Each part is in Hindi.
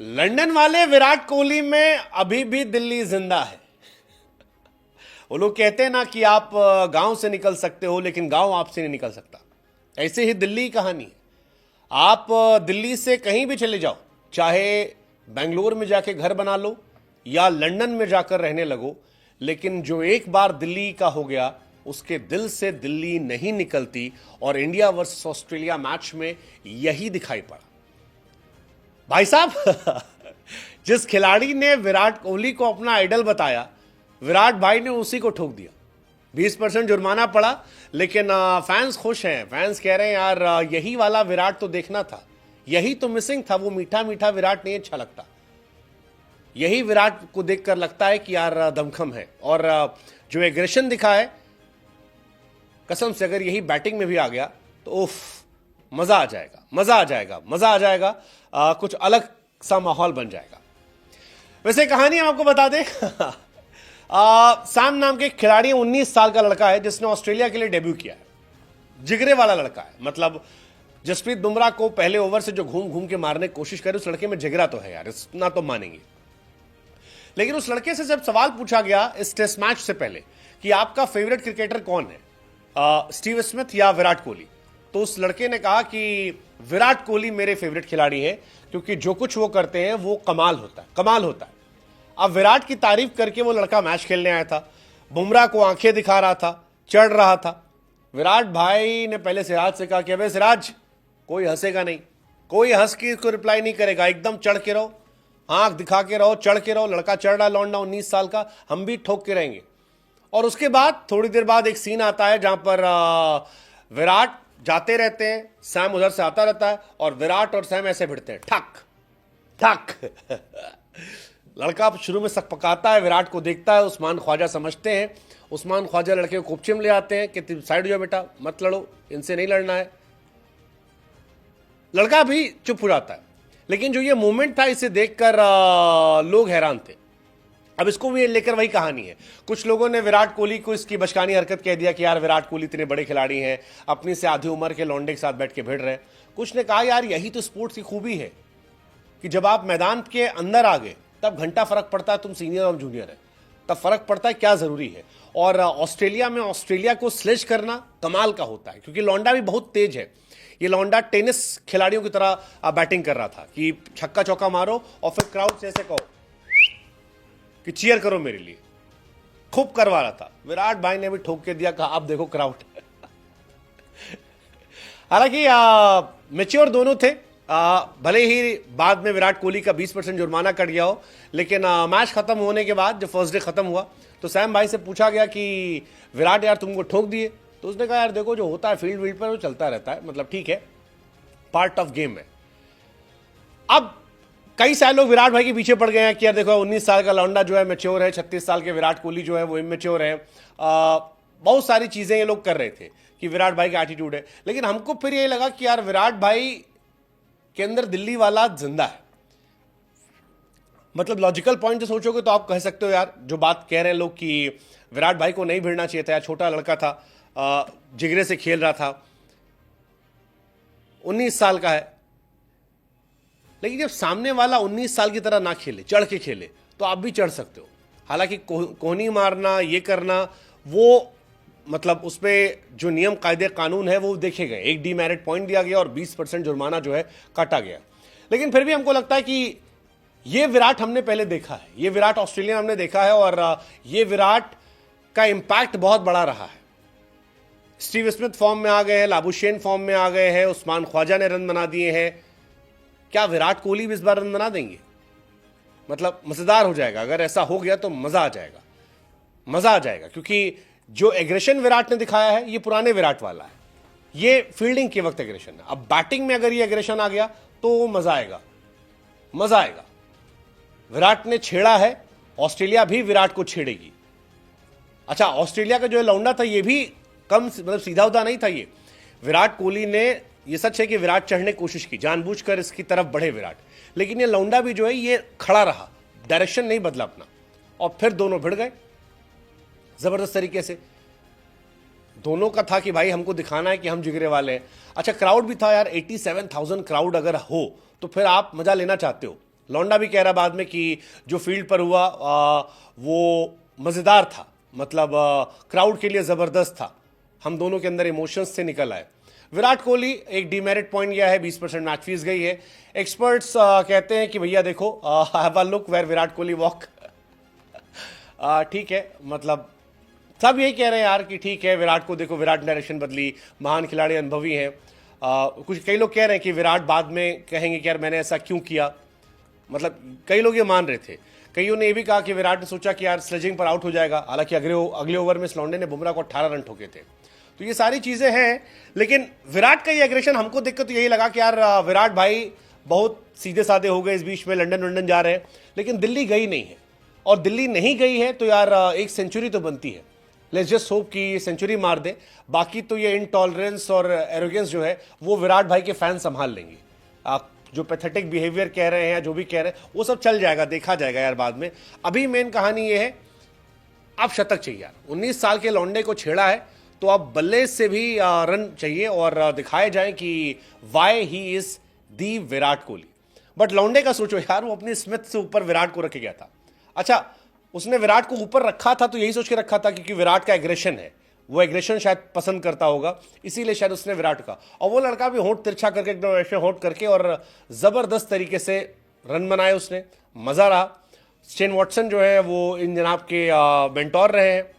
लंदन वाले विराट कोहली में अभी भी दिल्ली जिंदा है। वो लोग कहते हैं ना कि आप गांव से निकल सकते हो लेकिन गांव आपसे नहीं निकल सकता। ऐसे ही दिल्ली की कहानी है। आप दिल्ली से कहीं भी चले जाओ, चाहे बेंगलोर में जाके घर बना लो या लंदन में जाकर रहने लगो, लेकिन जो एक बार दिल्ली का हो गया उसके दिल से दिल्ली नहीं निकलती। और इंडिया वर्सेस ऑस्ट्रेलिया मैच में यही दिखाई पड़ा। भाई साहब जिस खिलाड़ी ने विराट कोहली को अपना आइडल बताया, विराट भाई ने उसी को ठोक दिया। 20% जुर्माना पड़ा, लेकिन फैंस खुश हैं। फैंस कह रहे हैं यार यही वाला विराट तो देखना था, यही तो मिसिंग था। वो मीठा मीठा विराट नहीं अच्छा लगता। यही विराट को देखकर लगता है कि यार दमखम है। और जो एग्रेशन दिखा है, कसम से अगर यही बैटिंग में भी आ गया तो उफ, मजा आ जाएगा, मजा आ जाएगा, मजा आ जाएगा। कुछ अलग सा माहौल बन जाएगा। वैसे कहानी हम आपको बता दें सैम नाम के खिलाड़ी, 19 साल का लड़का है जिसने ऑस्ट्रेलिया के लिए डेब्यू किया है। जिगरे वाला लड़का है। मतलब जसप्रीत बुमराह को पहले ओवर से जो घूम घूम के मारने की कोशिश करे, उस लड़के में जिगरा तो है यार, इतना तो मानेंगे। लेकिन उस लड़के से जब सवाल पूछा गया इस टेस्ट मैच से पहले कि आपका फेवरेट क्रिकेटर कौन है, स्टीव स्मिथ या विराट कोहली, तो उस लड़के ने कहा कि विराट कोहली मेरे फेवरेट खिलाड़ी हैं, क्योंकि जो कुछ वो करते हैं वो कमाल होता है, कमाल होता है। अब विराट की तारीफ करके वो लड़का मैच खेलने आया था, बुमराह को आंखें दिखा रहा था, चढ़ रहा था। विराट भाई ने पहले सिराज से कहा कि अबे सिराज, कोई हंसेगा नहीं, कोई हंस के इसको रिप्लाई नहीं करेगा, एकदम चढ़ के रहो, आंख दिखा के रहो, चढ़ के रहो। लड़का चढ़ रहा, लौंडा 19 साल का, हम भी ठोक के रहेंगे। और उसके बाद थोड़ी देर बाद एक सीन आता है जहां पर विराट जाते रहते हैं, सैम उधर से आता रहता है और विराट और सैम ऐसे भिड़ते हैं, ठक ठक लड़का शुरू में सकपकाता है, विराट को देखता है। उस्मान ख्वाजा समझते हैं, उस्मान ख्वाजा लड़के को कुपचिम ले आते हैं कि साइड हो जाओ बेटा, मत लड़ो, इनसे नहीं लड़ना है। लड़का भी चुप हो जाता है। लेकिन जो ये मोमेंट था, इसे देखकर लोग हैरान थे। अब इसको भी लेकर वही कहानी है। कुछ लोगों ने विराट कोहली को इसकी बचकानी हरकत कह दिया कि यार विराट कोहली इतने बड़े खिलाड़ी हैं, अपनी से आधी उम्र के लौंडे के साथ बैठ के भिड़ रहे हैं। कुछ ने कहा यार यही तो स्पोर्ट्स की खूबी है कि जब आप मैदान के अंदर आ गए तब घंटा फर्क पड़ता है तुम सीनियर और जूनियर है, तब फर्क पड़ता है क्या जरूरी है। और ऑस्ट्रेलिया में ऑस्ट्रेलिया को स्लेज करना कमाल का होता है, क्योंकि लौंडा भी बहुत तेज है। ये लौंडा टेनिस खिलाड़ियों की तरह बैटिंग कर रहा था कि छक्का चौका मारो और फिर क्राउड से ऐसे कहो कि चीयर करो मेरे लिए, खूब करवा रहा था। विराट भाई ने भी ठोक के दिया, कहा अब देखो क्राउड हालांकि मैच्योर दोनों थे। भले ही बाद में विराट कोहली का 20% जुर्माना कट गया हो, लेकिन मैच खत्म होने के बाद जब फर्स्ट डे खत्म हुआ तो सैम भाई से पूछा गया कि विराट यार तुमको ठोक दिए, तो उसने कहा यार देखो जो होता है फील्ड वील्ड पर वो चलता रहता है, मतलब ठीक है, पार्ट ऑफ गेम है। अब कई सारे लोग विराट भाई के पीछे पड़ गए हैं कि यार देखो 19 साल का लौंडा जो है मैच्योर है, 36 साल के विराट कोहली जो है वो इमेच्योर है। बहुत सारी चीजें ये लोग कर रहे थे कि विराट भाई का एटीट्यूड है। लेकिन हमको फिर ये लगा कि यार विराट भाई के अंदर दिल्ली वाला जिंदा है। मतलब लॉजिकल पॉइंट से सोचोगे तो आप कह सकते हो यार जो बात कह रहे हैं लोग कि विराट भाई को नहीं भिड़ना चाहिए था, यार छोटा लड़का था, जिगरे से खेल रहा था, 19 साल का है। लेकिन जब सामने वाला 19 साल की तरह ना खेले, चढ़ के खेले, तो आप भी चढ़ सकते हो। हालांकि कोहनी मारना, ये करना, वो मतलब उस पर जो नियम कायदे कानून है वो देखे गए। एक डीमेरिट पॉइंट दिया गया और 20% जुर्माना जो है काटा गया। लेकिन फिर भी हमको लगता है कि ये विराट हमने पहले देखा है, ये विराट ऑस्ट्रेलिया हमने देखा है और ये विराट का इंपैक्ट बहुत बड़ा रहा है। स्टीव स्मिथ फॉर्म में आ गए हैं, लाबुशेन फॉर्म में आ गए हैं, उस्मान ख्वाजा ने रन बना दिए हैं। क्या विराट कोहली भी इस बार रन बना देंगे? मतलब मजेदार हो जाएगा। अगर ऐसा हो गया तो मजा आ जाएगा, मजा आ जाएगा। क्योंकि जो एग्रेशन विराट ने दिखाया है ये पुराने विराट वाला है, ये फील्डिंग के वक्त एग्रेशन है। अब बैटिंग में अगर ये एग्रेशन आ गया तो मजा आएगा, मजा आएगा। विराट ने छेड़ा है, ऑस्ट्रेलिया भी विराट को छेड़ेगी। अच्छा, ऑस्ट्रेलिया का जो लौंडा था ये भी कम मतलब सीधा उधा नहीं था। ये विराट कोहली ने, ये सच है कि विराट चढ़ने की कोशिश की, जानबूझकर इसकी तरफ बढ़े विराट, लेकिन ये लौंडा भी जो है ये खड़ा रहा, डायरेक्शन नहीं बदला अपना, और फिर दोनों भिड़ गए जबरदस्त तरीके से। दोनों का था कि भाई हमको दिखाना है कि हम जिगरे वाले हैं। अच्छा, क्राउड भी था यार, 87,000 क्राउड अगर हो तो फिर आप मजा लेना चाहते हो। लौंडा भी कह रहा बाद में कि जो फील्ड पर हुआ वो मज़ेदार था, मतलब क्राउड के लिए ज़बरदस्त था, हम दोनों के अंदर इमोशंस से निकल आए। विराट कोहली एक डीमेरिट पॉइंट गया है, 20% मैच फीस गई है। एक्सपर्ट्स कहते हैं कि भैया देखो, have a look where Virat Kohli walk. ठीक है, मतलब सब यही कह रहे हैं यार कि ठीक है, विराट को देखो, विराट डायरेक्शन बदली, महान खिलाड़ी, अनुभवी हैं। कुछ कई लोग कह रहे हैं कि विराट बाद में कहेंगे कि यार मैंने ऐसा क्यों किया, मतलब कई लोग ये मान रहे थे। कईयों ने ये भी कहा कि विराट ने सोचा कि यार स्लेजिंग पर आउट हो जाएगा, हालांकि अगले ओवर में इस लौंडे ने बुमराह को 18 रन ठोके थे। तो ये सारी चीजें हैं, लेकिन विराट का ये एग्रेशन हमको देख कर तो यही लगा कि यार विराट भाई बहुत सीधे साधे हो गए, इस बीच में लंदन जा रहे हैं, लेकिन दिल्ली गई नहीं है। और दिल्ली नहीं गई है तो यार एक सेंचुरी तो बनती है। लेट्स जस्ट होप कि ये सेंचुरी मार दे। बाकी तो ये इनटॉलरेंस और एरोगेंस जो है वो विराट भाई के फैन संभाल लेंगे। जो पैथेटिक बिहेवियर कह रहे हैं या जो भी कह रहे हैं वो सब चल जाएगा, देखा जाएगा यार बाद में। अभी मेन कहानी ये है, अब शतक चाहिए यार। 19 साल के लौंडे को छेड़ा है तो अब बल्ले से भी रन चाहिए और दिखाए जाए कि why he is the Virat Kohli. But लौंडे का सोचो यार, वो अपनी स्मिथ से ऊपर विराट को रखे गया था। अच्छा, उसने विराट को ऊपर रखा था तो यही सोच के रखा था क्योंकि विराट का एग्रेशन है, वो एग्रेशन शायद पसंद करता होगा, इसीलिए शायद उसने विराट का। और वो लड़का भी होंठ तिरछा करके, एकदम ऐसे होंठ करके और जबरदस्त तरीके से रन बनाए उसने, मजा रहा। शेन वॉटसन जो है वो इन जनाब के मेंटोर रहे हैं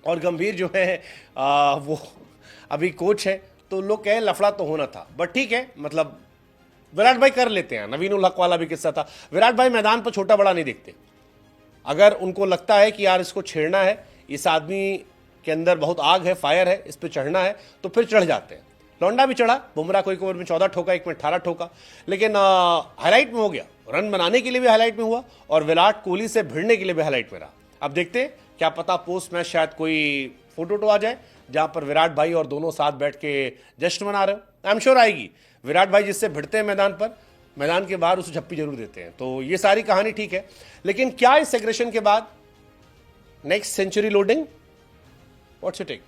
और गंभीर जो है वो अभी कोच है। तो लोग कहे लफड़ा तो होना था, बट ठीक है, मतलब विराट भाई कर लेते हैं। नवीन उल हक वाला भी किस्सा था। विराट भाई मैदान पर छोटा बड़ा नहीं देखते। अगर उनको लगता है कि यार इसको छेड़ना है, इस आदमी के अंदर बहुत आग है, फायर है, इस पर चढ़ना है, तो फिर चढ़ जाते हैं। लौंडा भी चढ़ा, बुमराह को एक ओवर में 14 ठोका, एक में 18 ठोका, लेकिन हाईलाइट में हो गया। रन बनाने के लिए भी हाईलाइट में हुआ और विराट कोहली से भिड़ने के लिए भी हाईलाइट में रहा। अब देखते हैं, क्या पता पोस्ट मैच शायद कोई फोटो तो आ जाए जहां पर विराट भाई और दोनों साथ बैठ के जश्न मना रहे हो। आई एम श्योर आएगी। विराट भाई जिससे भिड़ते हैं मैदान पर, मैदान के बाहर उसे झप्पी जरूर देते हैं। तो ये सारी कहानी ठीक है, लेकिन क्या इस एग्रेशन के बाद next century loading? What's your take?